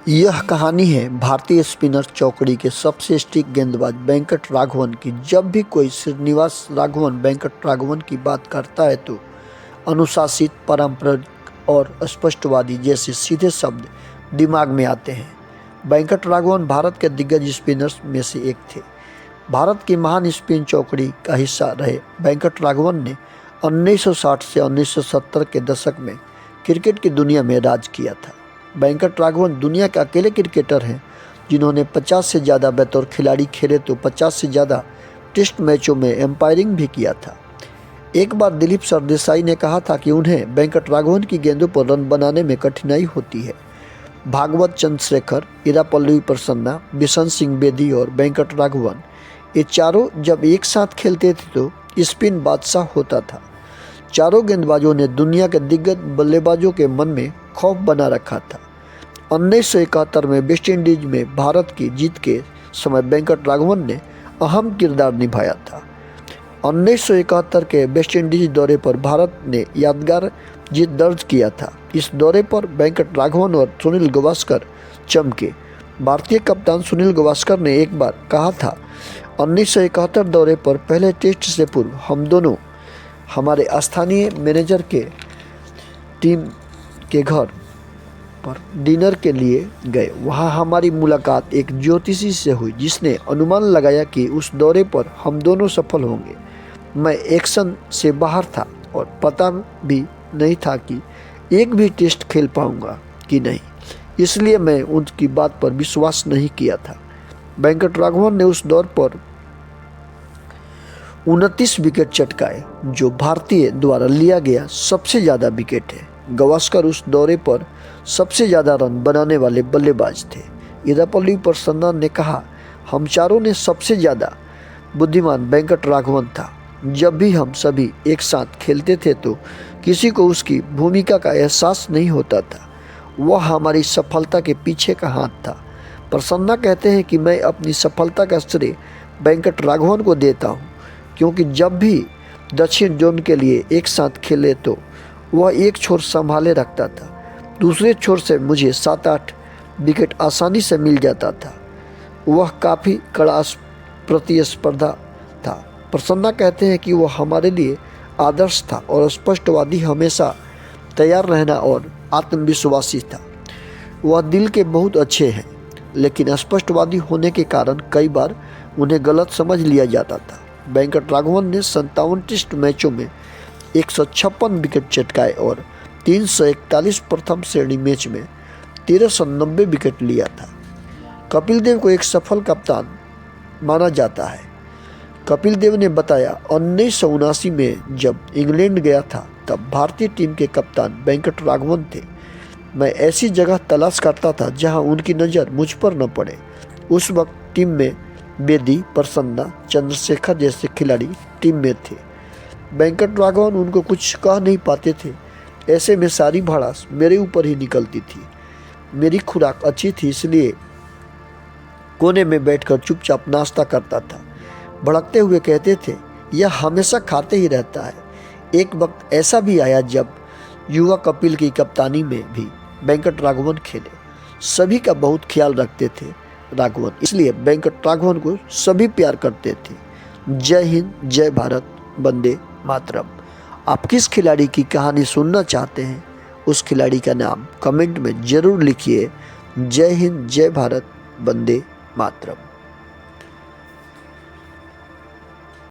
यह कहानी है भारतीय स्पिनर चौकड़ी के सबसे सटीक गेंदबाज वेंकट राघवन की। जब भी कोई श्रीनिवास राघवन वेंकट राघवन की बात करता है तो अनुशासित, पारंपरिक और स्पष्टवादी जैसे सीधे शब्द दिमाग में आते हैं। वेंकट राघवन भारत के दिग्गज स्पिनर्स में से एक थे। भारत की महान स्पिन चौकड़ी का हिस्सा रहे वेंकट राघवन ने 1960 से 1970 के दशक में क्रिकेट की दुनिया में राज किया था। वेंकट राघवन दुनिया के अकेले क्रिकेटर हैं जिन्होंने 50 से ज़्यादा बतौर खिलाड़ी खेले तो 50 से ज़्यादा टेस्ट मैचों में एम्पायरिंग भी किया था। एक बार दिलीप सरदेसाई ने कहा था कि उन्हें वेंकट राघवन की गेंदों पर रन बनाने में कठिनाई होती है। भागवत चंद्रशेखर, इरापल्ली प्रसन्ना, बिशन सिंह बेदी और वेंकट राघवन, ये चारों जब एक साथ खेलते थे तो स्पिन बादशाह होता था। चारों गेंदबाजों ने दुनिया के दिग्गज बल्लेबाजों के मन में खौफ बना रखा था। 1971 में वेस्ट इंडीज में भारत की जीत के समय वेंकट राघवन ने अहम किरदार निभाया था। 1971 के वेस्ट इंडीज दौरे पर भारत ने यादगार जीत दर्ज किया था। इस दौरे पर वेंकट राघवन और सुनील गावस्कर चमके। भारतीय कप्तान सुनील गावस्कर ने एक बार कहा था, 1971 दौरे पर पहले टेस्ट से पूर्व हम दोनों हमारे स्थानीय मैनेजर के टीम के घर पर डिनर के लिए गए। वहां हमारी मुलाकात एक ज्योतिषी से हुई जिसने अनुमान लगाया कि उस दौरे पर हम दोनों सफल होंगे। मैं एक्शन से बाहर था और पता भी नहीं था कि एक भी टेस्ट खेल पाऊंगा कि नहीं, इसलिए मैं उनकी बात पर विश्वास नहीं किया था। वेंकट राघवन ने उस दौर पर 29 विकेट चटकाए, जो भारतीय द्वारा लिया गया सबसे ज़्यादा विकेट है। गावस्कर उस दौरे पर सबसे ज़्यादा रन बनाने वाले बल्लेबाज थे। इरापल्ली प्रसन्ना ने कहा, हम चारों ने सबसे ज़्यादा बुद्धिमान वेंकट राघवन था। जब भी हम सभी एक साथ खेलते थे तो किसी को उसकी भूमिका का एहसास नहीं होता था। वह हमारी सफलता के पीछे का हाथ था। प्रसन्ना कहते हैं कि मैं अपनी सफलता का श्रेय वेंकट राघवन को देता हूँ, क्योंकि जब भी दक्षिण जोन के लिए एक साथ खेले तो वह एक छोर संभाले रखता था, दूसरे छोर से मुझे 7-8 विकेट आसानी से मिल जाता था। वह काफ़ी कड़ा प्रतिस्पर्धा था। प्रसन्ना कहते हैं कि वह हमारे लिए आदर्श था और स्पष्टवादी, हमेशा तैयार रहना और आत्मविश्वासी था। वह दिल के बहुत अच्छे हैं, लेकिन स्पष्टवादी होने के कारण कई बार उन्हें गलत समझ लिया जाता था। वेंकट राघवन ने 57 टेस्ट मैचों में 156 विकेट चटकाए और 341 प्रथम श्रेणी मैच में 1390 विकेट लिया था। कपिल देव को एक सफल कप्तान माना जाता है। कपिल देव ने बताया, 1979 में जब इंग्लैंड गया था तब भारतीय टीम के कप्तान वेंकट राघवन थे। मैं ऐसी जगह तलाश करता था जहां उनकी नज़र मुझ पर न पड़े। उस वक्त टीम में बेदी, प्रसन्ना, चंद्रशेखर जैसे खिलाड़ी टीम में थे। वेंकट राघवन उनको कुछ कह नहीं पाते थे। ऐसे में सारी भड़ास मेरे ऊपर ही निकलती थी। मेरी खुराक अच्छी थी, इसलिए कोने में बैठकर चुपचाप नाश्ता करता था। भड़कते हुए कहते थे, यह हमेशा खाते ही रहता है। एक वक्त ऐसा भी आया जब युवा कपिल की कप्तानी में भी वेंकट राघवन खेले। सभी का बहुत ख्याल रखते थे राघवन, इसलिए वेंकट राघवन को सभी प्यार करते थे। जय हिंद, जय भारत, वंदे मातरम। आप किस खिलाड़ी की कहानी सुनना चाहते हैं, उस खिलाड़ी का नाम कमेंट में ज़रूर लिखिए। जय हिंद, जय भारत, वंदे मातरम।